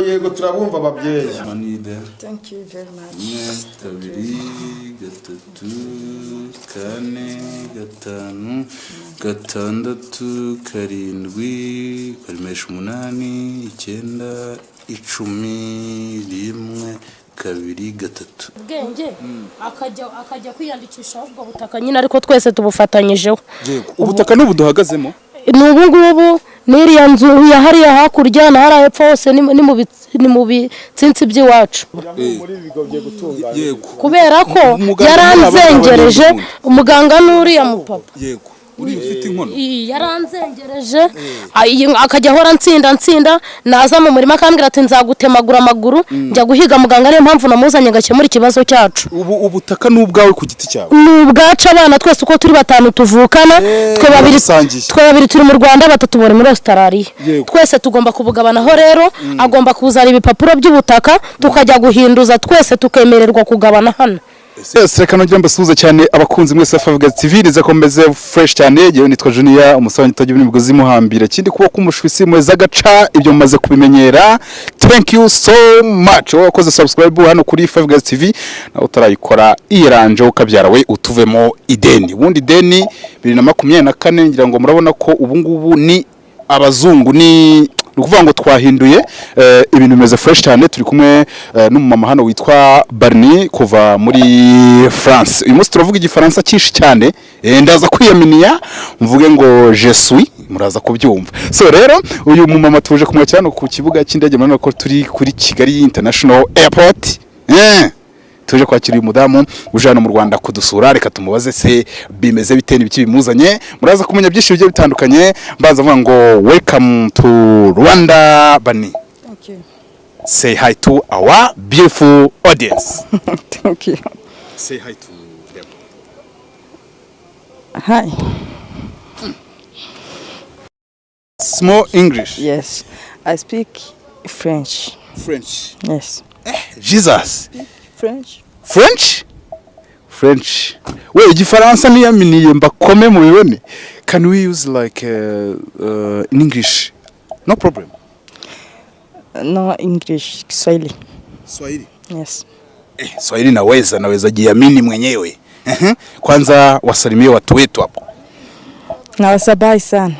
Yego turabumva ababyeyi. Thank you very much. Kabiri, gatatu, kane, gatanu, gatandatu, karindwi, karimesha umunani, icyenda, icumi, rimwe, kabiri, gatatu. Ubwenge akajya kwiyandikisha ubwo butaka nyine ariko twese tubufatanyijeho. Ubutaka n'ubu duhagazemo. N'ubu ngubu n'iriya nzu yahariya hakurya na hariya hepfo hose ni mu bitsinsi by'iwacu. Kubera ko yaranzengereje umuganga n'uriya mupapa. Yego. Uri ufite inkono. Yaranzengereje akajya ahora nsinda naza mu murima akambwira ati nzagutemagura amaguru njya guhiga muganga niyo mpamvu namuzanye gakemura ikibazo cyacu. Ubutaka n'ubwawe ku giti cyawe. N'ubwacu abana twese uko turi batanu tuvukana twe babiri turi mu Rwanda batatu bari muri Australia. Twese tugomba kubugabanaho rero agomba kuzana ibipapuro by'ubutaka tukajya guhinduza twese tukemererwa kugabana hano. Reka nongera mbasuhuze cyane abakunzi mwese Favuga TV rizakomeze fresh cyane. Yewe nitwa Junior umusanyi utagira n'imigozi muhambira kindi kuba kumushwisi mweza gaca ibyo mumaze kubimenyera. Thank you so much. Wakoze subscribe hano kuri Favuga TV na utarayikora iranje ukabyara we utuvemo ideni. Ubundi ideni 2024 ngira ngo murabona ko ubu ngubu ni abazungu ni ukuvuga ngo twahinduye ibintu bimeze fresh cyane. Turi kumwe n'umumama hano witwa Barni kuva muri France. Uyu munsi turavuga igifaransa cyinshi cyane ndaza kwiyaminiya mvuge ngo je suis muraza kubyumva. So rero uyu mumama tuje kumwe cyane ku kibuga cy'indege murana ko turi kuri Kigali International Airport. Tuje kwakira uyu mudamu ujana mu Rwanda kudusura. Reka tumubaze se bimeze bite n'ibiki bimuzanye. Muraza kumenya byinshi bigiye bitandukanye. Mbaza vuga ngo welcome to Rwanda Bani. Thank you. Say hi to our beautiful audience. Thank you. Say hi to them. Hi. Small English. Yes. I speak French. French. Yes. Jesus. French. We igifaransa niyaminiye mbakome mu bibone. Can we use like in English? No problem. No English, Swahili. Swahili. Yes. Swahili naweza jiamini mwenyewe. Kwanza wasalimie watu wetu hapo. Nawasabai sana.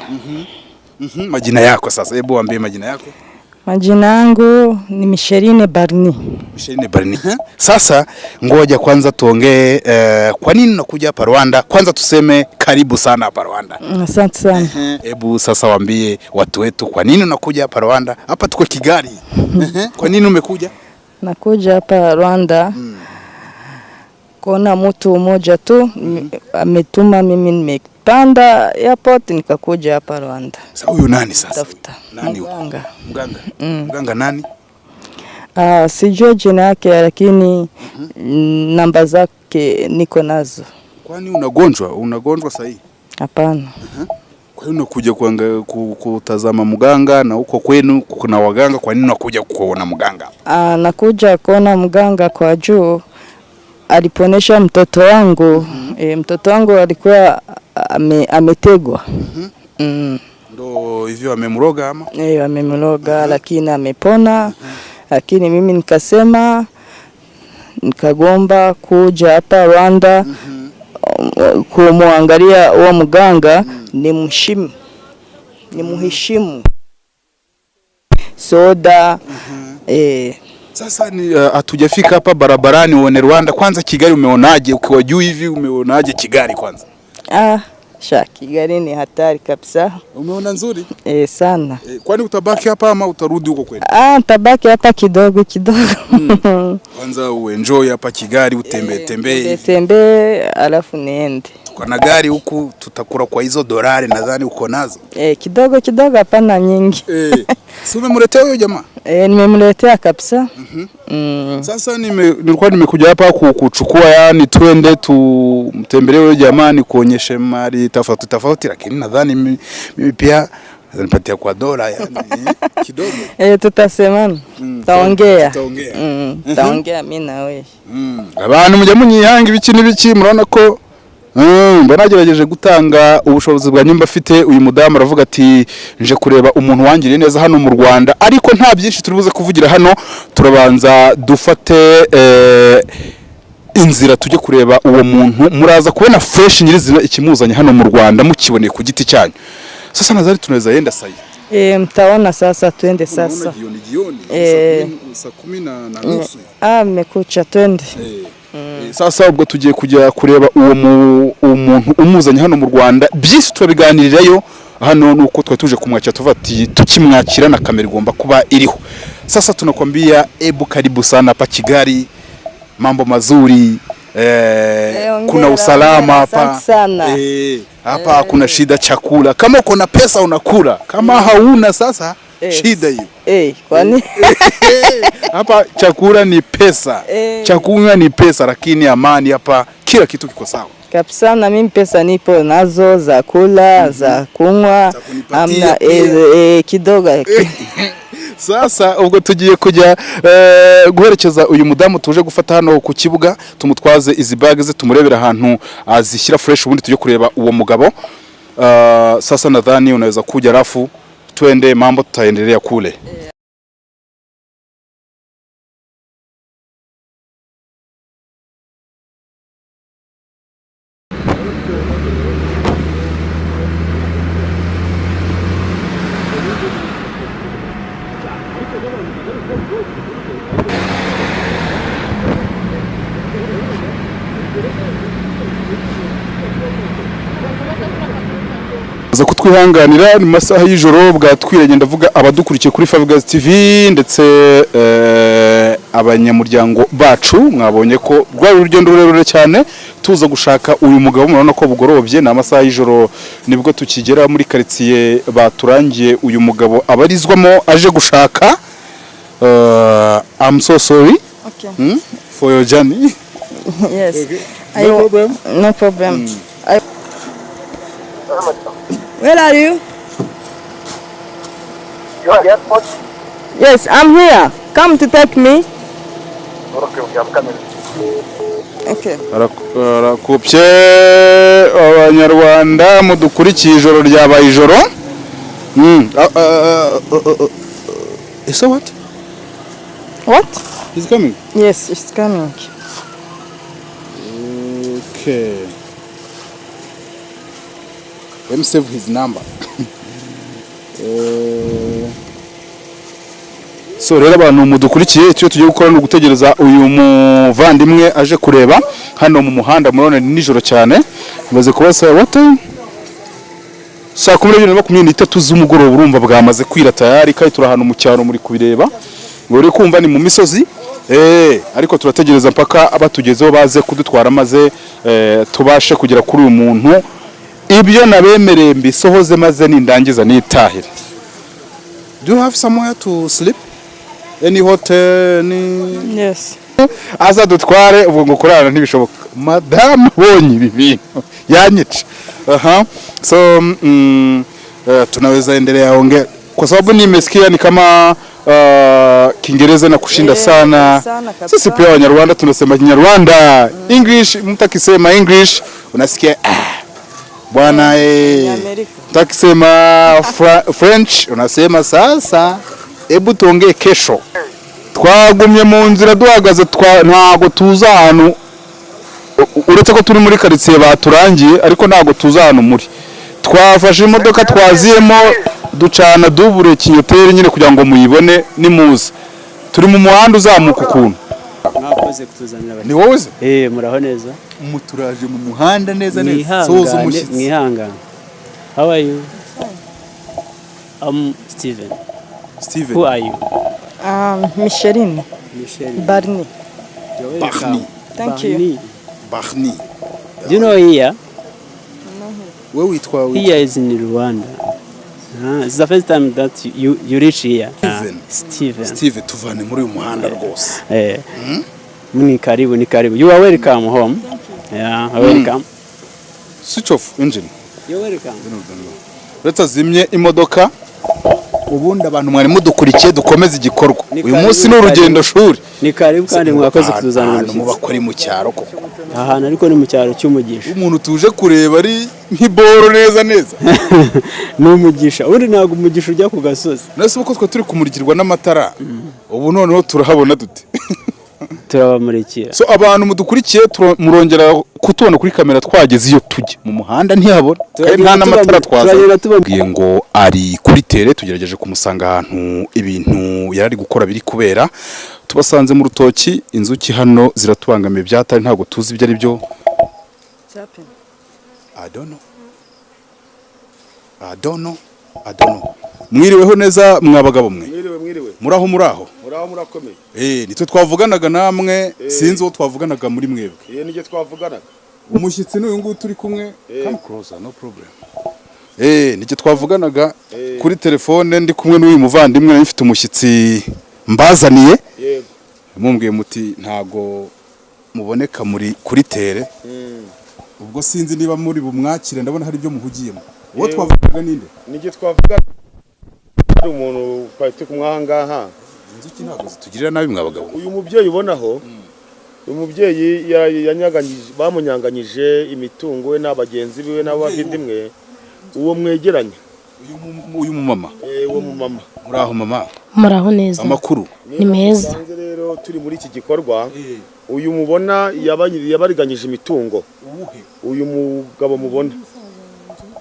Majina yako sasa, hebu waambie majina yako. Majina yangu ni Micheline Barni. Micheline Barni. Sasa ngoja kwanza tuongee kwa nini unakuja hapa Rwanda? Kwanza tuseme karibu sana hapa Rwanda. Asante sana. Hebu sasa waambie watu wetu kwa nini unakuja hapa Rwanda? Hapa tuko Kigali. Kwa nini umekuja? Nakuja hapa Rwanda. Kuna mtu mmoja tu ametuma mimi nimepanda airport nikakuja hapa Rwanda. Sasa huyu nani sasa? Tafuta. Nani? Mganga. Mganga nani? Sijui jina yake lakini namba zake niko nazo. Kwani unagonjwa sahi? Hapana. Kwa hiyo unakuja kutazama mganga na huko kwenu kuna waganga, kwa nini unakuja kuona mganga? Nakuja kuona mganga kwa juu aliponesha mtoto wangu. Mtoto wangu alikuwa ametegwa. Ndo hivyo amemroga ama? Amemroga lakini amepona. Lakini mimi nikasema nikagomba kuja hapa Rwanda kumwangalia huo mganga ni muheshimu soda. Sasa ni hatujafika hapa barabarani uone Rwanda. Kwanza Kigali umeonaje? Ukiwa juu hivi umeonaje Kigali kwanza? Kigali ni hatari kabisa. Umeona nzuri? Sana. Kwani utabaki hapa ama utarudi huko kwenu? Nitabaki hapa kidogo. Kwanza uenjoy hapa Kigali, utembee alafu niende. Kuna gari huku tutakura kwa hizo dolari nadhani uko nazo. Kidogo hapana nyingi. Si umemletea huyo jamaa? Nimemletea kabisa. Sasa nilikuwa nimekuja hapa kuchukua yani twende tumtembelee huyo jamaa ni kuonyeshe mali tofauti lakini nadhani mimi pia nipatia kwa dola yani kidogo. Tutasemana. Taongea mimi na wewe. Abantu mujya munyihangi biki murabona ko mba nagerageje gutanga ubushobozi bwa nyumba afite uyu mudamu aravuga ati nje kureba umuntu wangiriye neza hano mu Rwanda ariko nta byinshi turibuze kuvugira hano turabanza dufate inzira tujye kureba uwo muntu muraza kubona fresh nyirizina ikimuzanye hano mu Rwanda mukiboneye ku giti cyanyu. Sasa nadhani tunaweza enda sahi. Mtaona sasa, twende sasa. Saa 10:30. Mekucha, twende. Sasa ubwo tugiye kujya kureba uwo muntu umuzanye hano mu Rwanda byinshi turabiganirirayo hano nuko twa tuje kumwakira tuva ati tukimwakira na kamera igomba kuba iriho. Sasa tunakwambia karibu sana hapa Kigali, mambo mazuri kuna usalama hapa hapa kuna shida chakula, kama uko na pesa unakula, kama hauna sasa shida hiyo kwani hapa chakula ni pesa chakula ni pesa, lakini amani hapa kila kitu kiko sawa kabisa. Na mimi pesa nipo nazo za kula za kunywa amna kidogo Sasa ubwo tugiye kujya guherekeza uyu mudamu tuje gufata hano ku kibuga, tumutwaze izi bag ze tumurebera ahantu azishyira fresh, ubundi tujye kureba uwo mugabo. Sasa nadhani unaweza kuja rafu twende, mambo tutaendelea kule. Za kutwihanganira ni masaha y'ijoro bwatwiranye, ndavuga abadukurikiye kuri Favugaz TV ndetse abanyamuryango bacu mwabonye ko rwari urugendo rurerure cyane tuza gushaka uyu mugabo. Murabona ko bugorobye na masaha y'ijoro nibwo tukigera muri quartier baturangiye uyu mugabo abarizwamo aje gushaka. I'm so sorry for your journey. Yes. Okay. No problem. No problem. Where are you? You are at the airport? Yes, I'm here. Come to take me. Okay, I'm coming. Okay. Arakupye abanyarwanda mudukurikiye ijoro ryabaye ijoro. So what? What? He's coming. Yes, it's coming. Okay. Let me save his number. So rero abantu mudukurikiye icyo tugiye gukora no gutegereza uyu muvandimwe aje kureba hano mu muhanda. Murabona ni nijoro cyane, maze kubasa what time? Saa 12:23 z'umugoroba. Urumva bwamaze kwira tayari, kandi turi ahantu mu cyaro muri kubireba. Uri kumva ni mu misozi ariko turategereza mpaka abatugezeho baze kudutwara maze tubashe kugera kuri uyu muntu. Ibyo nabemereye mbisohoze maze nindangiza nitahira. Do you have somewhere to sleep? Any hotel? Yes. Aza dutware ubwo ngo kurara ntibishoboka. Madam bonyi ibi bintu yanyica. So tunaweza endelea ongea kwa sababu nimesikia ni kama Kiingereza na kushinda sana. Sisi pia Wanyarwanda tunasema Kinyarwanda. English mtu akisema English unasikia bwana takisema French unasema sasa hebu tuongee kesho. Twagumye mu nzira duhagaze ntago tuza ahantu, uretse ko turi muri quartier baturangiye ariko ntago tuza ahantu muri. Twafashe imodoka twaziyemo ducana dubure kinyoteri nyine kugira ngo muyibone nimuze. Turi mu muhanda uzamuka ukuntu. Mwakoze kutuzanira Ni wowe ze? muraho neza. Muturaje mu muhanda neza neza. Soza umushyitsi. Mwihangana. How are you? Steven. Steven. Who are you? Micheline. Micheline. Barney. Barney. Thank you. Barney. Do you know here? Wewe witwa Here is in Rwanda. It's the first time that you reach here. Steven. Steven, tuvane muri uyu muhanda rwose. Ni karibu. You are welcome home. Yeah, welcome. Switch off engine. You're welcome. Let's zimye imodoka. Ubundi abantu mwari mudukurikiye dukomeza igikorwa. Uyu munsi ni urugendo shuri. ni karibu kandi mwakoze kutuzanira ahantu muba kuri mu cyaro koko ahantu ariko ni mu cyaro cy'umugisha umuntu tuje kureba ari nk'iboro neza ni umugisha ubundi ntabwo umugisha ujya ku gasozi nase uko twe turi kumurikirwa n'amatara ubu noneho turahabona dute turabamurikira so abantu mudukurikiye murongera kutubona kuri kamera twageze iyo tujye mu muhanda ntihabona kandi nta n'amatara twazanye ngo ari kuri tere tugerageje kumusanga ahantu ibintu yarari gukora biri kubera tubasanze mu rutoki inzuki hano ziratubangamiye byatari ntabwo tuzi ibyo ari byo I don't know mwiriweho neza mwabagabo mwe mwiriwe muraho murakomeye nitwe twavuganaga namwe sinzi uwo twavuganaga muri mwebwe nige twavuganaga umushyitsi n'uyu nguyu turi kumwe come closer no problem nige twavuganaga kuri telefone ndi kumwe n'uyu muvandimwe nari mfite umushyitsi mbazaniye yego mumbwiye muti ntago muboneka muri kuri tere ubwo sinzi niba muri bumwakire ndabona hari ibyo muhugiyemo uwo twavuganaga ninde nige twavuganaga ari umuntu twari kumwahangaha inzuki ntabwo zitugirira nabi mwabagabo uyu mubyeyi ubonaho uyu mubyeyi yanyaganyije bamunyanganyije imitungo we n'abagenzi biwe n'abavindimwe uwo mwegeranye uyu mumama uwo mumama muraho mama muraho neza amakuru ni meza rero turi muri iki gikorwa uyu mubona yabariganyije imitungo uyu mugabo mubona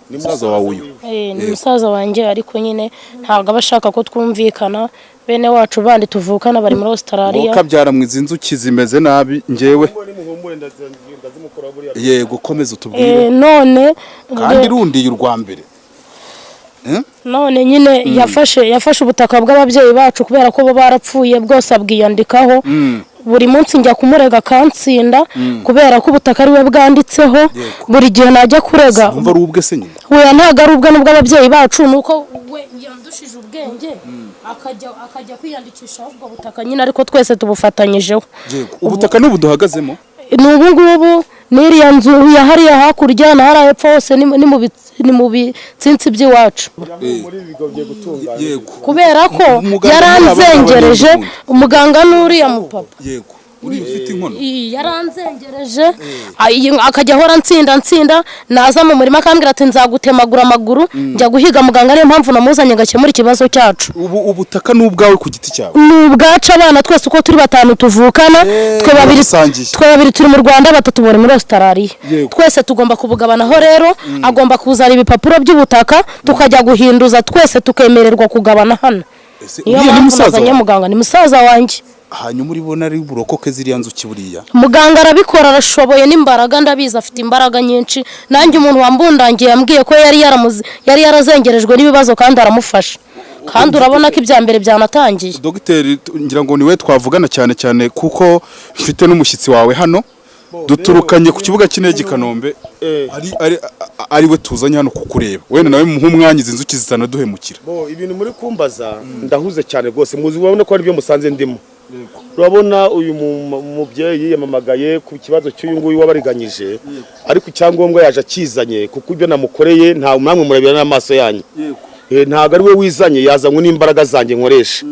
ni musaza wawe uyu ni musaza wanjye ariko nyine ntabwo aba ashaka ko twumvikana bene wacu bandi tuvukana bari muri Australia ukabyara mu izi nzuki zimeze nabi njyewe yego komeza utubwire none kandi rundiye urwa mbere none nyine yafashe ubutaka bw'ababyeyi bacu kubera ko bo barapfuye bwose abwiyandikaho buri munsi njya kumurega kansinda kubera ko ubutaka ari we bwanditseho buri gihe najya kurega umva ari ubwe se nyine we ntago ari ubwe n'ubwo ababyeyi bacu nuko we yandushije ubwenge akajya kwiyandikisha ubwo butaka nyine ariko twese tubufatanyijeho ubutaka n'ubu duhagazemo ni ubu ngubu n'iriya nzu yahariye hakurya na hariya hepfo hose ni mu bitsinsi by'iwacu kubera ko yaranzengereje umuganga n'uriya mupapa yego uri ufite inkono yaranzengereje akajya ahora nsinda naza mu murima akambwira ati nzagutemagura amaguru njya guhiga muganga niyo mpamvu namuzanye ngakemura ikibazo cyacu ubutaka ni ubwawe ku giti cyawe ni ubwacu abana twese uko turi batanu tuvukana twe babiri turi mu Rwanda batatu bari muri Australia twese tugomba kubugabanaho rero agomba kuzana ibipapuro by'ubutaka tukajya guhinduza twese tukemererwa kugabana hano niyo mpamvu nazanye muganga ni musaza wanjye hanyuma uribona ari burokoke ziriya nzuki buriya muganga arabikora arashoboye n'imbaraga ndabizi afite imbaraga nyinshi nanjye umuntu wambundangiye yambwiye ko yari yarazengerejwe n'ibibazo kandi aramufasha kandi urabona ko ibya mbere byanatangiye dogiteri ngira ngo niwe twavugana cyane kuko mfite n'umushyitsi wawe hano duturukanye ku kibuga cy'indege Kanombe ari we tuzanye hano kukureba wenda nawe muha umwanya izi nzuki zitanaduhemukira ibintu muri kumbaza ndahuze cyane rwose muzi ubona ko ari byo musanze ndimo urabona uyu mubyeyi yamamagaye ku kibazo cy'uyu nguyu wabariganyije ariko icyangombwa yaje akizanye kuko ibyo namukoreye nta namwe murebera n'amaso yanyu ntabwo ari we wizanye yazanywe n'imbaraga zanjye nkoresha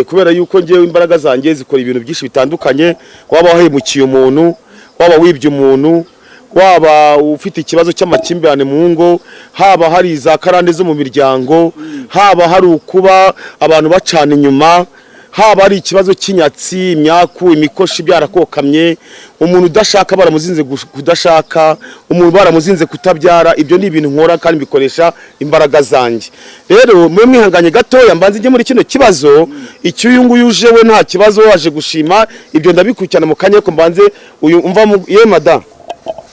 kubera yuko ngewe imbaraga zanjye zikora ibintu byinshi bitandukanye waba wahemukiye umuntu waba wibye umuntu waba ufite ikibazo cy'amakimbirane mu ngo haba hari za karande zo mu miryango haba hari ukuba abantu bacana inyuma haba ari ikibazo cy'inyatsi imyaku imikoshi byarakokamye umuntu udashaka baramuzinze kudashaka umuntu baramuzinze kutabyara ibyo ni ibintu nkora kandi bikoresha imbaraga zanjye rero mwe mwihanganye gatoya mbanze njye muri kino kibazo icyo uyu nguyu uje we nta kibazo waje gushima ibyo ndabikurikirana mu kanya ko mbanze uyu umva ye madam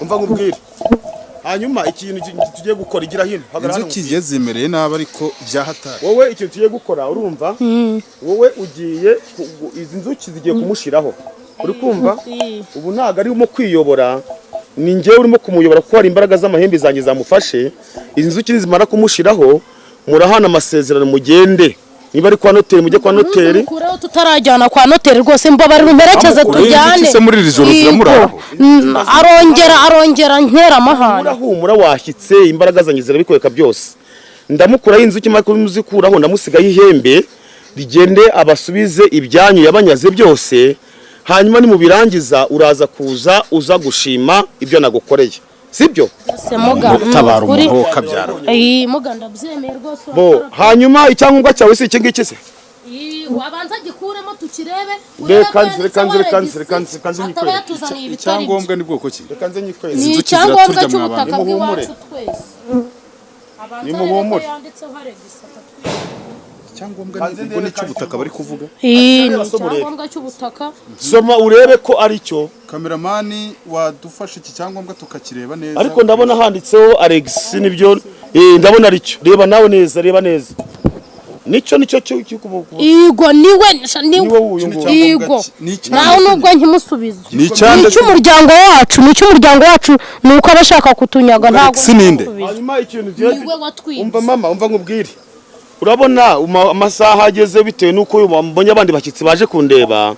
umva nkubwire hanyuma ikintu tugiye gukora igira hino inzuki zigiye zimereye nabi ariko byahatari wowe ikintu tugiye gukora urumva wowe ugiye izi nzuki zigiye kumushiraho uri kumva ubu ntago arimo kwiyobora ni njyewe urimo kumuyobora kuko hari imbaraga z'amahembe zanjye zamufashe izi nzuki nizimara kumushiraho murahana amasezerano mugende niba ari kwa noteri mujye kwa noteri tutarajyana kwa noteri rwose mbabarira umperekeze tujyane se muri iri joro ziramuraho arongera nkera amahane urahumura washyitse imbaraga zanjye zirabikoreka byose ndamukuraho inzuki maze kumuzikuraho ndamusigaho ihembe rigende abasubize ibyanyu yabanyaze byose hanyuma ni mu birangiza uraza kuza uza gushima ibyo nagukoreye sibyo tabara umuho kabyaro muga ndabyemeye rwose bo hanyuma icyangombwa cyawe si iki ngiki se wabanza gikuremo tukirebe icyangombwa ni bwoko ki reka nze nyikwezi ni icyangombwa cy'ubutaka bw'iwacu twese nimuhumure icyangombwa ni cy'ubutaka bari kuvuga ni icyangombwa cy'ubutaka soma urebe ko ari cyo kameramani wadufashe iki cyangombwa tukakireba neza ariko ndabona handitseho Alex nibyo ndabona ari cyo reba nawe neza reba neza nicyo Igo niwe Igo nawe nubwo nkimusubiza n'icy'umuryango wacu nuko abashaka kutunyaga ntago hanyuma ikintu umva mama umva nkubwire urabona amasaha ageze bitewe nuko mbonye abandi bashyitsi baje kundeba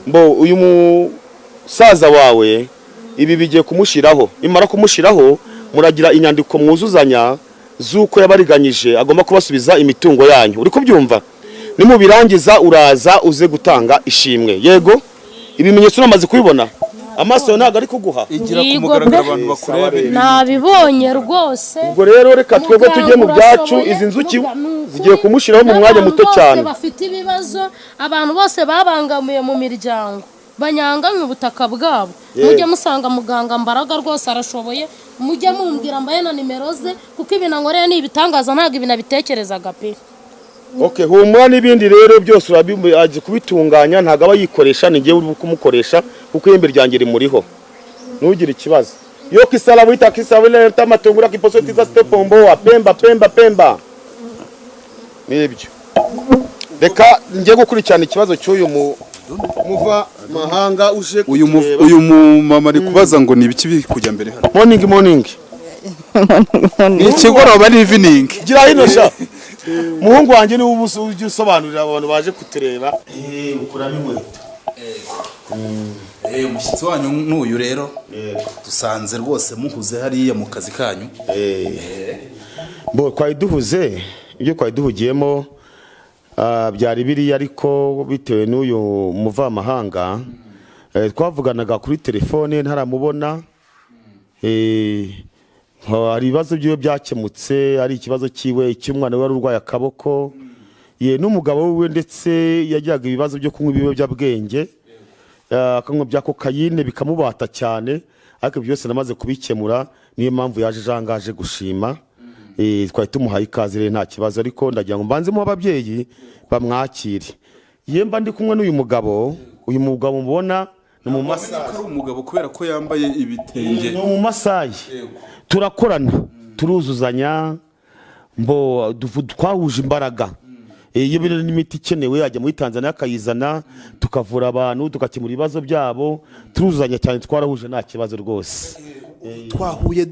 mbo uyu musaza wawe ibi bigiye kumushiraho imara kumushiraho muragira inyandiko mwuzuzanya zuko yabariganyije agomba kubasubiza imitungo yanyu uri kubyumva ni mu birangiza uraza uze gutanga ishimwe yego ibimenyetso namaze kubibona amaso ntago ari kuguha igira kumugaragara abantu bakurebe nabibonye rwose ubwo rero reka twebwe tujye mu byacu izi nzuki zigiye kumushiraho mu mwanya muto cyane bafite ibibazo abantu bose babangamiye mu miryango banyanganye ubutaka bwabo mujye musanga muganga Mbaraga rwose arashoboye mujye mumbwira mbaye na nimero ze kuko ibintu nkoreye ni ibitangaza ntago ibintu bitekerezaga pe okay humura n'ibindi rero byose urabiaje kubitunganya ntago aba yikoresha ngiye uri kumukoresha kuko yembe ryange rimuriho nugira ikibazo yo kisala wita kisabile tamatungura kiposoti za stepombo pemba nibyo reka ngiye gukurikirana ikibazo cy'uyu muva mahanga uje uyu mama ari kubaza ngo ni ibiki biri kujya mbere hano morning ikigoroba ni evening gira hino sha muhungu wanjye ni uje usobanurira abantu baje kutureba ukuramo inkweto umushyitsi wanyu n'uyu rero dusanze rwose muhuze hariya mu kazi kanyu bo kwari duhuze ibyo kwari duhugiyemo byari biri ariko bitewe n'uyu muvamahanga twavuganaga kuri telefone ntaramubona hari ibibazo byo byakemutse ari ikibazo kiwe cy'umwana wari urwaye akaboko ye n'umugabo we ndetse yajyaga ibibazo byo kunywa ibiyobyabwenge akanywa bya kokayine bikamubata cyane ariko byose namaze kubikemura niyo mpamvu yaje jangaje gushima twari tumuhaye ikaze rero nta kibazo ariko ndagira ngo mbanzemo ababyeyi bamwakire yemba ndi kumwe n'uyu mugabo mubona ni mu masayi ari umugabo kubera ko yambaye ibitenge ni mu masayi turakorana turuzuzanya mbo twahuje imbaraga iyo biri n'imiti ikenewe ajya muri Tanzania akayizana tukavura abantu tukakemura ibibazo byabo turuzuzanya cyane twarahuje nta kibazo rwose twahuye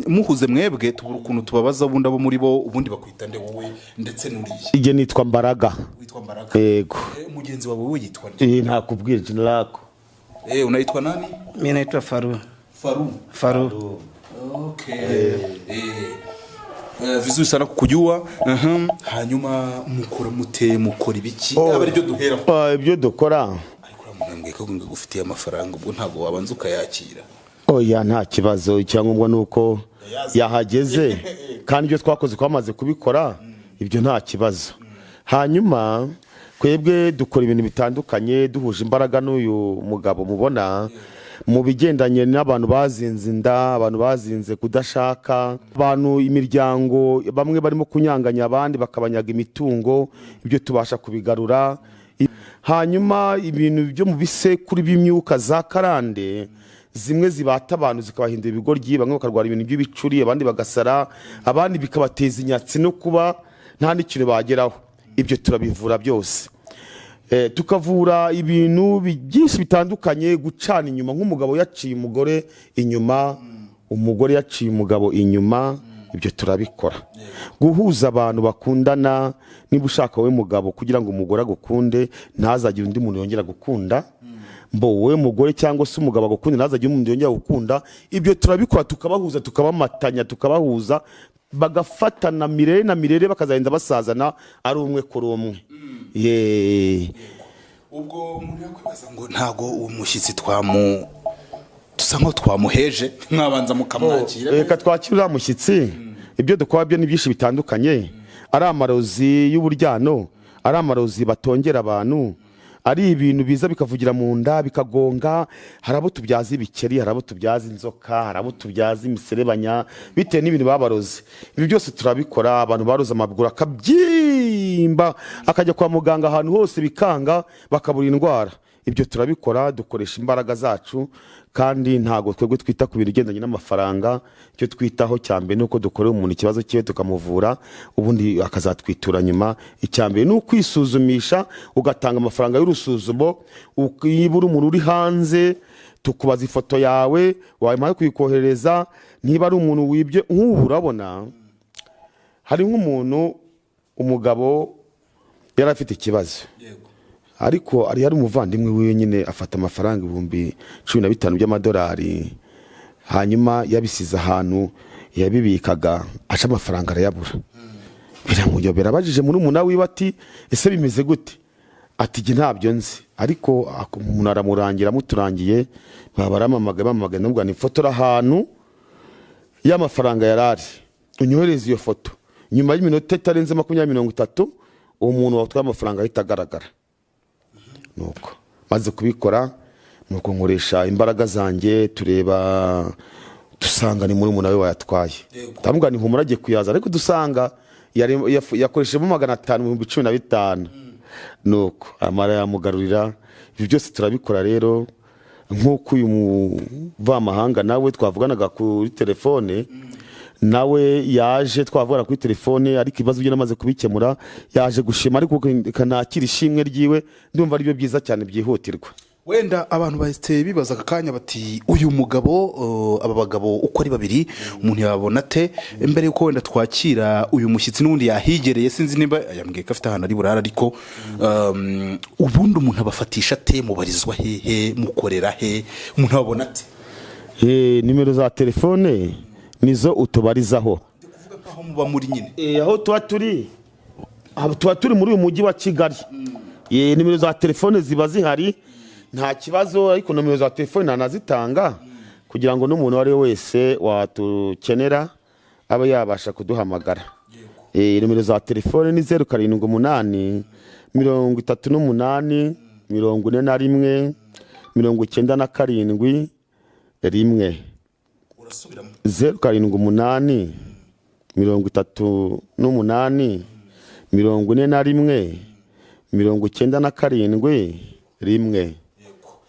muhuze mwebwe tubura ukuntu tubabaza ubundi abo muri bo ubundi bakwita nde wowe ndetse n'uriye ige nitwa Mbaraga witwa Mbaraga yego mugenzi wawe we yitwa nde ntakubwira jina lako unaitwa nani mimi naitwa Faru okay vizuri sana kukujua hanyuma mukora ibiki abari byo duhera ibyo dukora ariko uramubwiye ko ngufitiye amafaranga ubwo ntago wabanza ukayakira oya nta kibazo icyangombwa nuko yahageze kandi ibyo twakoze kwamaze kubikora ibyo nta kibazo hanyuma kwebwe dukora ibintu bitandukanye duhuje imbaraga n'uyu mugabo mubona mu bigendanye n'abantu bazinze inda abantu bazinze kudashaka abantu imiryango bamwe barimo kunyanganya abandi bakabanyaga imitungo ibyo tubasha kubigarura hanyuma ibintu byo mu bisekuru by'imyuka za karande zimwe zibata abantu zikabahindura ibigoryi bamwe bakarwara ibintu by'ibicuri abandi bagasara abandi bikabateza inyatsi no kuba nta n'ikintu bageraho ibyo turabivura byose tukavura ibintu byinshi bitandukanye gucana inyuma nk'umugabo yaciye umugore inyuma umugore yaciye umugabo inyuma ibyo turabikora guhuza abantu bakundana niba ushaka we mugabo kugira ngo umugore agukunde ntazagire undi muntu yongera gukunda mbo wowe mugore cyangwa se umugabo agukunda ntazagire umuntu yongera gukunda ibyo turabikora tukabahuza tukabamatanya tukabahuza bagafatana mirere na mirere bakazagenda basazana ari umwe kuri umwe ubwo umuntu yakwibaza ngo ntago umushyitsi dusa nkaho twamuheje mwabanza mukamwakira. Reka twakira umushyitsi. Ibyo dukora byo ni byinshi bitandukanye, ari amarozi y'uburyano, ari amarozi batongera abantu, ari ibintu biza bikavugira mu nda bikagonga, hari abo tubyaza ibikeri, hari abo tubyaza inzoka, hari abo tubyaza imiserebanya bitewe n'ibintu babaroze. Ibi byose turabikora. Abantu baroze amaguru akabyimba akajya kwa muganga ahantu hose bikanga bakabura indwara. Ibyo turabikora, dukoresha imbaraga zacu, kandi ntago twebwe twita ku bintu bigendanye n'amafaranga. Icyo twitaho cyambere nuko dukorera umuntu ikibazo cyiwe tukamuvura, ubundi akazatwitura nyuma. Icyambere ni ukwisuzumisha, ugatanga amafaranga y'urusuzumo. Ukibura umuntu uri hanze, tukubaza ifoto yawe, wamara kuyikohereza. Niba ari umuntu wibye, nk'ubu urabona hari nk'umuntu, umugabo yari afite ikibazo, ariko ari umuvandimwe wiwe nyine afata amafaranga 15,000 by'amadolari, hanyuma yabisize ahantu yabibikaga, aca amafaranga arayabura. Biramuyobera, abajije muri umuna wiwe ati ese bimeze gute? Ati nge ntabyo nzi, ariko umuntu aramurangira, muturangiye baramamagaye nubwo ni foto ahantu y'amafaranga yarari, unyohereza iyo foto. Nyuma y'iminota itarenze 20-30 uwo muntu watwaye amafaranga ahita agaragara. Nuko maze kubikora, nuko nkoresha imbaraga zanjye, tureba dusanga ni muri umuntu we wayatwaye. Ndamubwira ni humuragiye kuyaza, ariko dusanga yakoreshemo 500 15,000. Nuko amara yamugarurira. Ibyo byose turabikora rero. Nk'uko uyu muvamahanga nawe twavuganaga kuri telefone, nawe yaje twavugana kuri telefone, ariko ibibazo bye namaze kubikemura, yaje gushima, ariko kanakira ishimwe ryiwe. Ndumva ari byo byiza cyane byihutirwa. Wenda abantu bahise bibaza akanya bati uyu mugabo, aba bagabo uko ari babiri umuntu yabona ate? Mbere yuko wenda twakira uyu mushyitsi n'undi yahigereye, sinzi niba yambwiye ko afite ahantu ari burara, ariko ubundi umuntu abafatisha ate? Mubarizwa hehe? Mukorera he? Umuntu abona ate? Nimero za telefone nizo utubarizaho. Kuvuga nkaho muba muri nyine aho tuba turi muri uyu mujyi wa Kigali. Nimero za telefone ziba zihari, nta kibazo, ariko nimero za telefone nanazitanga kugira ngo n'umuntu wari wese watukenera abe yabasha kuduhamagara. Nimero za telefone ni 07 38 41 97 1. Urasubiramo 07 38 41 97 1.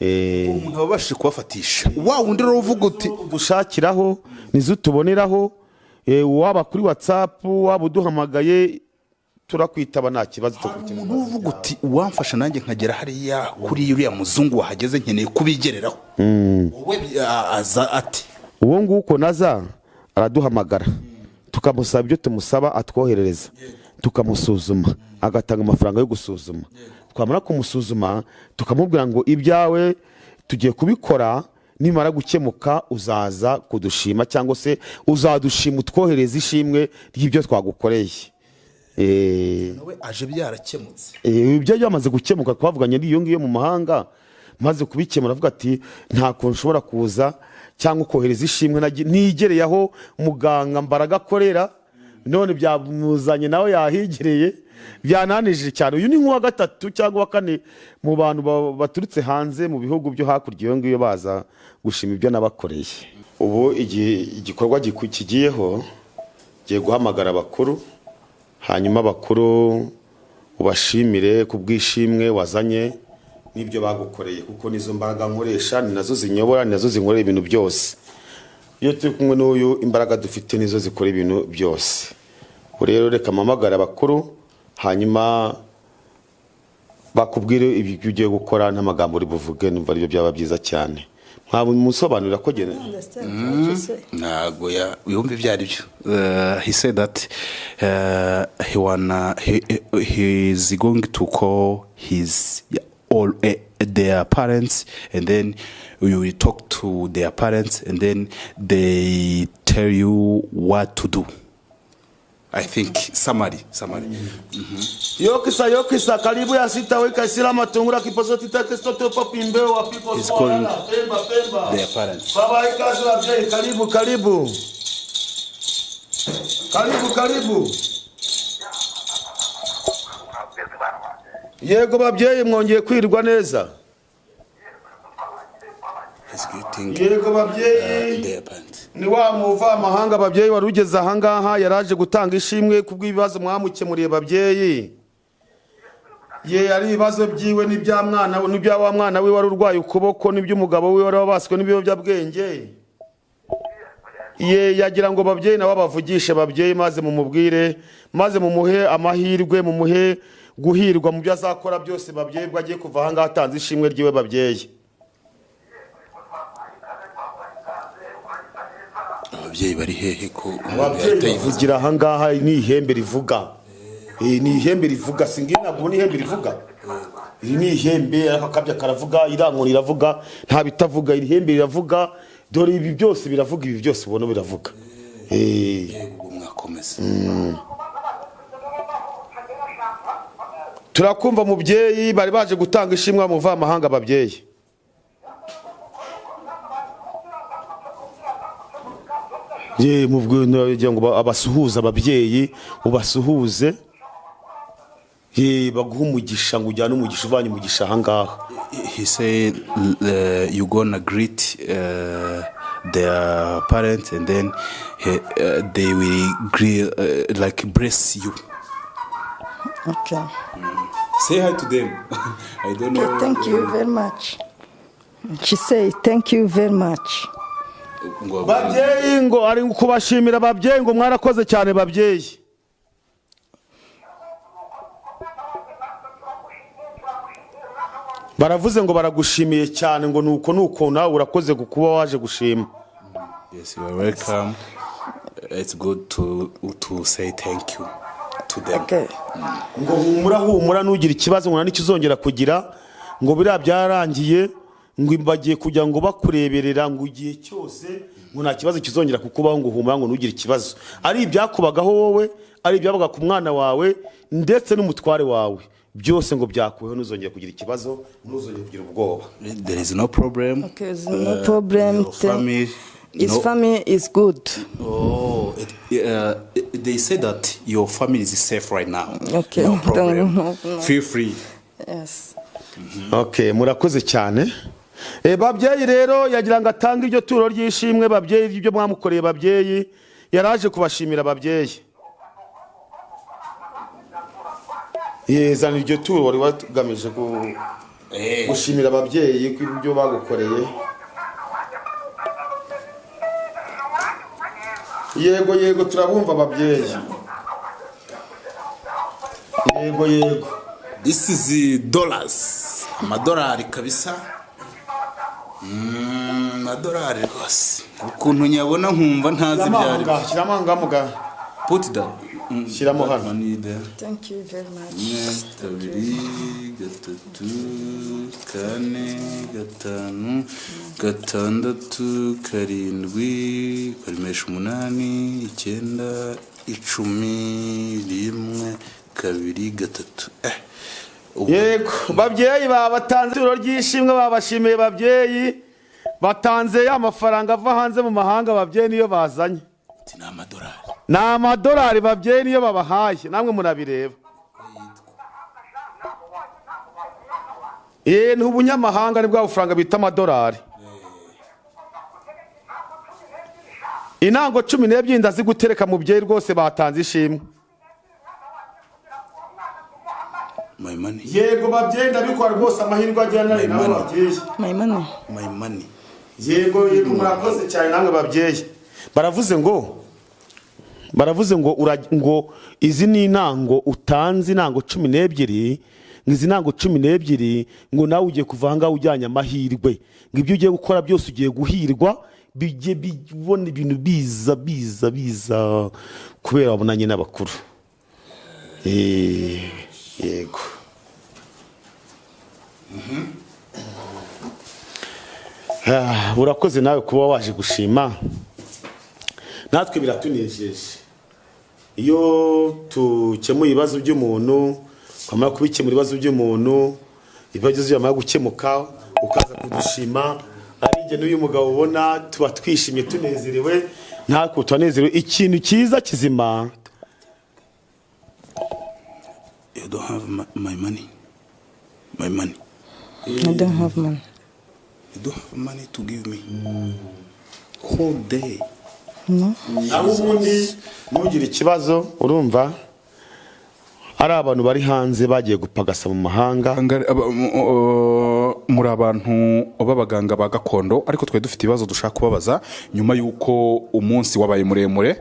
Umuntu ababashe kubafatisha wa wundi rero uvuga uti dushakiraho nizo tuboneraho. Waba kuri WhatsApp, waba uduhamagaye turakwitaba, nta kibazo. Umuntu uvuga uti uwamfasha nanjye nkagera hariya kuri uriya muzungu wahageze nkeneye kubigereraho, wowe aza ati? Uwo nguko naza araduhamagara, tukamusaba ibyo tumusaba, atwoherereza, tukamusuzuma, agatanga amafaranga yo gusuzuma. Twamara kumusuzuma tukamubwira ngo ibyawe tugiye kubikora, nimara gukemuka uzaza kudushima, cyangwa se uzadushima utwohereza ishimwe ry'ibyo twagukoreye. Nawe aje byarakemutse. Ibyo byamaze gukemuka, twavuganye n'iyo ngiyo mu mahanga, maze kubikemura avuga ati nta kuntu ushobora kuza cyangwa kohereza ishimwe nigereye aho muganga Mbaraga akorera, none byamuzanye nawe yahigereye, byananije cyane. Uyu ni nk'uwa gatatu cyangwa wa kane mu bantu baturutse hanze mu bihugu byo hakurya iyo ngiyo baza gushima ibyo nabakoreye. Ubu igikorwa kigiyeho, giye guhamagara abakuru, hanyuma abakuru ubashimire ku bw'ishimwe wazanye n'ibyo bagukoreye, kuko nizo mbaraga nkoresha, ni nazo zinyobora, ni nazo zinkorera ibintu byose. Iyo turi kumwe n'uyu, imbaraga dufite nizo zikora ibintu byose. Rero reka mpamagara abakuru, hanyuma bakubwire ibyo ugiye gukora n'amagambo uri buvuge, numva aribyo byaba byiza cyane. Musobanurira ko gene ntago yumva ibyo ari byo. He said that he is going to call his all their parents, and then you will talk to their parents, and then they tell you what to do. I think summary. Yokisa karibu ya sita weka sila matungura kiposo titake stoto pop imbeo wa people It's called Pemba. their parents. Baba ikazi wa mzee karibu. Yego babyeyi mwongeye kwirwa neza. Yego babyeyi. Their parents. Ni wa muva amahanga babyeyi warugeze ahangaha yaraje gutanga ishimwe kubw'ibibazo mwamukemuriye babyeyi. Ye ari ibibazo byiwe n'ibya mwana n'ibya wa mwana we wari urwaye ukuboko n'iby'umugabo we wari wabaswe n'ibiyobyabwenge. Ye yagira ngo babyeyi nabo bavugishe babyeyi maze mumubwire maze mumuhe amahirwe mumuhe guhirwa mu byo azakora byose babyeyi bwo agiye kuva ahangaha atanze ishimwe ryiwe babyeyi. Ababyeyi bari hehe ko Ababyeyi bavugira ahangaha ni ihembe rivuga. Ni ihembe rivuga singina ntabwo ni ihembe rivuga. Iri ni ihembe akakabya karavuga irankoni iravuga nta bitavuga iri ihembe riravuga dore ibi byose biravuga ibi byose ubona biravuga. mwakomeza. Turakumva mubyeyi bari baje gutanga ishimwe mu vamahanga babyeyi. Ye mubwo ngo abasuhuza ababyeyi ubasuhuze. Ye baguha umugisha ngo ujyane umugisha uvanye umugisha ahangaha. He said you gonna greet their parents and then they will like bless you. Okay. Say hi to them. I don't know. Okay, thank you very much. She said thank you very much. Babyeyi ngo ari kubashimira babyeyi ngo mwarakoze cyane babyeyi. Baravuze ngo baragushimiye cyane ngo nuko nawe urakoze kukuba waje gushima. Yes, you are welcome. It's good to say thank you to them. Okay. Ngo humura nugira ikibazo ngo n'ikizongera kugira ngo bira byarangiye ngo imbagiye kujya ngo bakureberera ngo igihe cyose ngo nta kibazo kizongera kukubaho ngo humura ngo nugira ikibazo. Ari ibyakubagaho wowe ari ibyabaga ku mwana wawe ndetse n'umutware wawe byose ngo byakuweho nuzongera kugira ikibazo nuzongera kugira ubwoba. There is no problem. Okay, there's no problem. His family is good. Oh, they say that your family is safe right now. Okay. No problem. No. Feel free. Yes. Okay, murakoze cyane. Babyeyi rero yagira ngo atanga iryo turo ry'ishimwe babyeyi ibyo mwamukoreye babyeyi yaraje kubashimira babyeyi. Yezana iryo turo wari watugamije gushimira babyeyi ku ibyo bagukoreye. Yego turabumva babyeyi. Yego. This is dollars. Amadolari kabisa. Amadolari rwose. Ukuntu nyabona nkumva ntazi byari. Shiramanga muga. Put that. Shiramo hano. Thank you very much. 2 3 4 5 6 7 8 karimesha 8 9 10 11 2 3 Yego babyeyi babatanze ituro ry'ishimwe babashimiye babyeyi batanze amafaranga ava hanze mu mahanga babyeyi niyo bazanye. Ni amadolari babyeyi niyo babahaye namwe murabireba. Ni ubunyamahanga ni bwa bufaranga bita amadolari. Inango 12 ndazi gutereka mu byeyi rwose batanze ishimwe. My money. Yego babyeyi ndabikora rwose amahirwe ajyana nawe babyeyi. My money. My money. Yego murakoze cyane namwe babyeyi. Baravuze ngo izi ni inango utanze inango 12 ngizi nango 12 ngo nawe ugiye kuvanga ujyanye amahirwe ngo ibyo ugiye gukora byose ugiye guhirwa bijye bibona ibintu biza kubera babonanye n'abakuru. Yego. Urakoze nawe kuba waje gushima natwe biratunejeje. iyo tukemuye ibibazo by'umuntu twamara kubikemura ibibazo by'umuntu ibibazo byamara gukemuka ukaza kudushima ari igihe n'uyu mugabo ubona tuba twishimye tunezerewe ntako tunezerewe ikintu cyiza kizima. You don't have my money. My money. I don't have money. You don't have money to give me. Whole day. No. Naho ubundi ntugire ikibazo urumva ari abantu bari hanze bagiye gupagasa mu mahanga. Muri abantu b'abaganga ba gakondo ariko twe dufite ibibazo dushaka kubabaza nyuma yuko umunsi wabaye muremure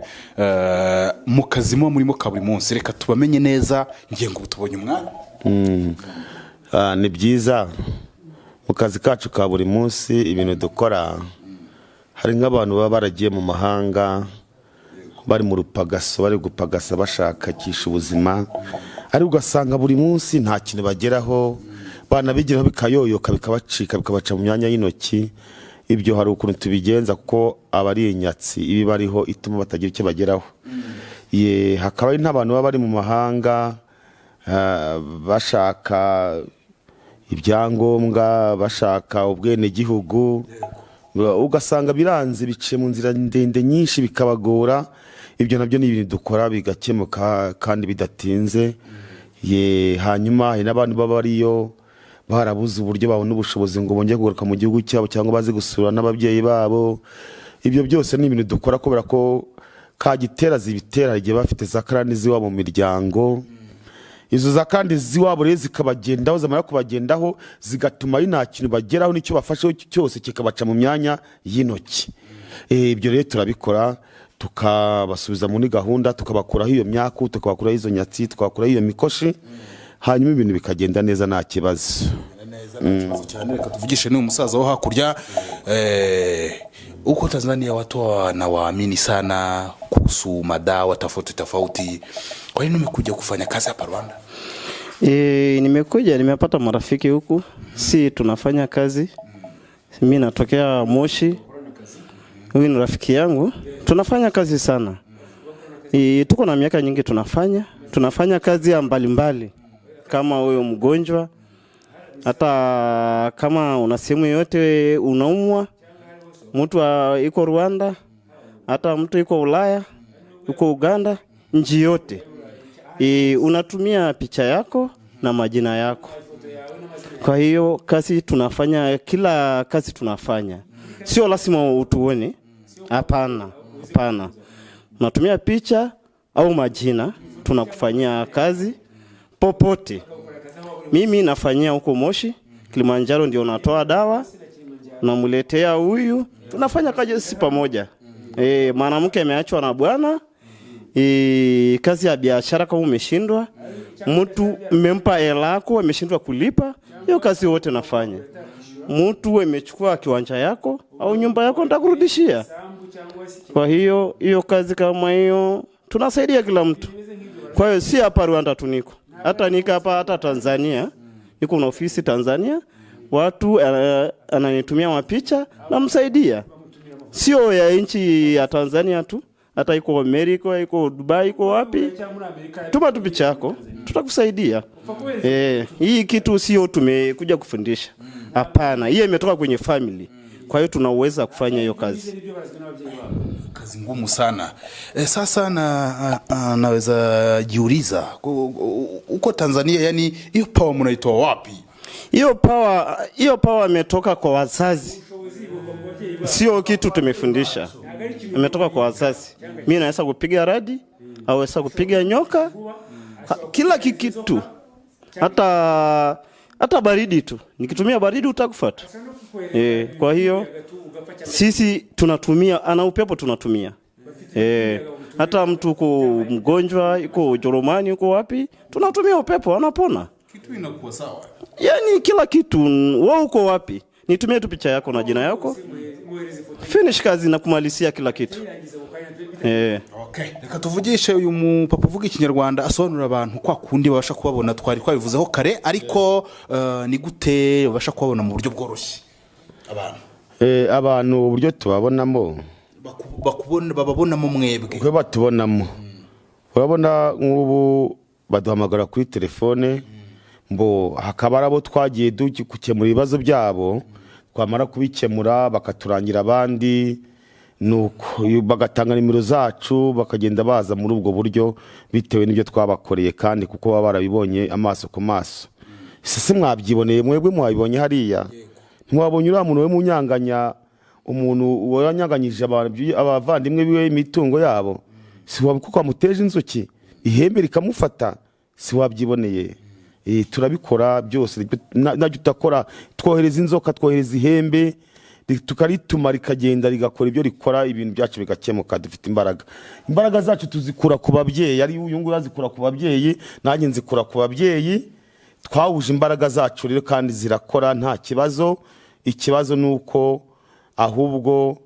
mu kazi murimo ka buri munsi reka tubamenye neza ngiye ngo tubonye umwanya. Ni byiza mu kazi kacu ka buri munsi ibintu dukora hari nk'abantu baba baragiye mu mahanga bari mu rupagaso bari gupagasa bashakakisha ubuzima ari ugasanga buri munsi nta kintu bageraho banabigiraho bikayoyoka bikabacika bikabaca mu myanya y'intoki. Ibyo hari ukuntu tubigenza kuko abari inyatsi ibi bariho ituma batagira icyo bageraho. Hakaba ari n'abantu baba bari mu mahanga bashaka ibyangombwa bashaka ubwene gihugu ugasanga biranze biciye mu nzira ndende nyinshi bikabagora. Ibyo nabyo ni ibintu dukora bigakemuka kandi bidatinze. Hanyuma hari n'abantu baba bariyo barabuze uburyo babona ubushobozi ngo bongere kugaruka mu gihugu cyabo cyangwa baze gusura n'ababyeyi babo. Ibyo byose ni ibintu dukora kubera ko Kagitera zibitera igihe bafite za karani ziwabo mu miryango. Izo za kandi ziwabo rero zikabagendaho zamara kubagendaho zigatuma ari nta kintu bageraho n'icyo bafasheho cyose kikabaca mu myanya y'intoki. Ibyo rero turabikora tukabasubiza muri gahunda tukabakuraho iyo myaku tukabakuraho izo nyatsi tukabakuraho iyo mikoshi hanyuma ibintu bikagenda neza nta kibazo. Cyane reka tuvugishe ni umusaza wo hakurya uko Tanzania watu wanawaamini sana kuhusu madawa tofauti. Kwa nini umekuja kufanya kazi hapa Rwanda? Nimepata marafiki huku, si tunafanya kazi. Mimi natokea Moshi. Huyu ni rafiki yangu. Tunafanya kazi sana. Tuko na miaka nyingi tunafanya kazi ya mbalimbali. Kama wewe mgonjwa, hata kama una sehemu yote unaumwa, mtu yuko Rwanda, hata mtu yuko Ulaya, yuko Uganda, nchi yote. Unatumia picha yako na majina yako. Kwa hiyo kazi tunafanya, kila kazi tunafanya. Sio lazima utuone. Hapana. Unatumia picha au majina, tunakufanyia kazi popote. Mimi nafanyia huko Moshi, Kilimanjaro ndio natoa dawa, namuletea huyu, tunafanya kazi pamoja. Mwanamke ameachwa na bwana, kazi ya biashara kama umeshindwa, mtu mmempa hela yako ameshindwa kulipa, hiyo kazi wote nafanya. Mtu amechukua kiwanja yako au nyumba yako nitakurudishia. Kwa hiyo kazi kama hiyo tunasaidia kila mtu. Kwa hiyo si hapa Rwanda tuniko. Hata nika hapa hata Tanzania, niko na ofisi Tanzania, watu ananitumia mapicha na msaidia. Sio ya nchi ya Tanzania tu, hata iko Amerika, iko Dubai, iko wapi? Tuma tu picha yako, tutakusaidia. Hii kitu sio tumekuja kufundisha. Hapana, hii imetoka kwenye family. Kwa hiyo tunaweza kufanya hiyo kazi. Kazi ngumu sana. Sasa naweza jiuliza uko Tanzania, yani hiyo power mnaitoa wapi? Hiyo power imetoka kwa wazazi. Sio kitu tumefundisha. Imetoka kwa wazazi. Mimi naweza kupiga radi, au naweza kupiga nyoka, kila kitu. Hata baridi tu. Nikitumia baridi utakufuata. Kwa hiyo sisi tunatumia ana upepo tunatumia. Hata mtu uko mgonjwa, yuko Ujerumani, yuko wapi, tunatumia upepo anapona. Kitu inakuwa sawa. Yaani kila kitu, wewe uko wapi? Nitumie tu picha yako na jina yako. Finish kazi na kumalizia kila kitu. Okay. Reka tuvugishe uyu mupapa uvuga ikinyarwanda asobanura abantu kwa kundi babasha kubabona twari kwabivuzeho kare ariko ni gute babasha kubabona mu buryo bworoshye abantu uburyo tubabonamo bababonamo mwebwe kwe batubonamo urabona nk'ubu baduhamagara kuri telefone mbo hakaba arabo twagiye gukemura ibibazo byabo, twamara kubikemura bakaturangira abandi, nuko bagatanga nimero zacu bakagenda baza muri ubwo buryo bitewe n'ibyo twabakoreye, kandi kuko baba barabibonye amaso ku maso. Sese mwabyiboneye mwebwe, mwabibonye hariya, ntiwabonye uriya muntu we munyanganya, umuntu wanyanganyije abavandimwe biwe imitungo yabo, si waba kuko amuteje inzuki ihembe rikamufata, si wabyiboneye. Turabikora byose, najya utakora, twohereza inzoka, twohereza ihembe tukarituma rikagenda rigakora ibyo rikora, ibintu byacu bigakemuka. Dufite imbaraga zacu tuzikura ku babyeyi, ari uyu nguyu azikura ku babyeyi, nanjye nzikura ku babyeyi. Twahuje imbaraga zacu rero kandi zirakora nta kibazo. Ikibazo nuko ahubwo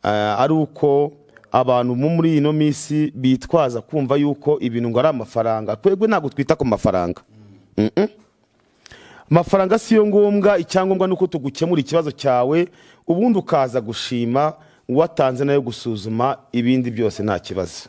ari uko abantu muri ino minsi bitwaza kumva yuko ibintu ngo ari amafaranga. Twebwe ntabwo twita ku mafaranga. Amafaranga siyo ngombwa, icyangombwa nuko tugukemura ikibazo cyawe, ubundi ukaza gushima watanze nayo gusuzuma, ibindi byose nta kibazo.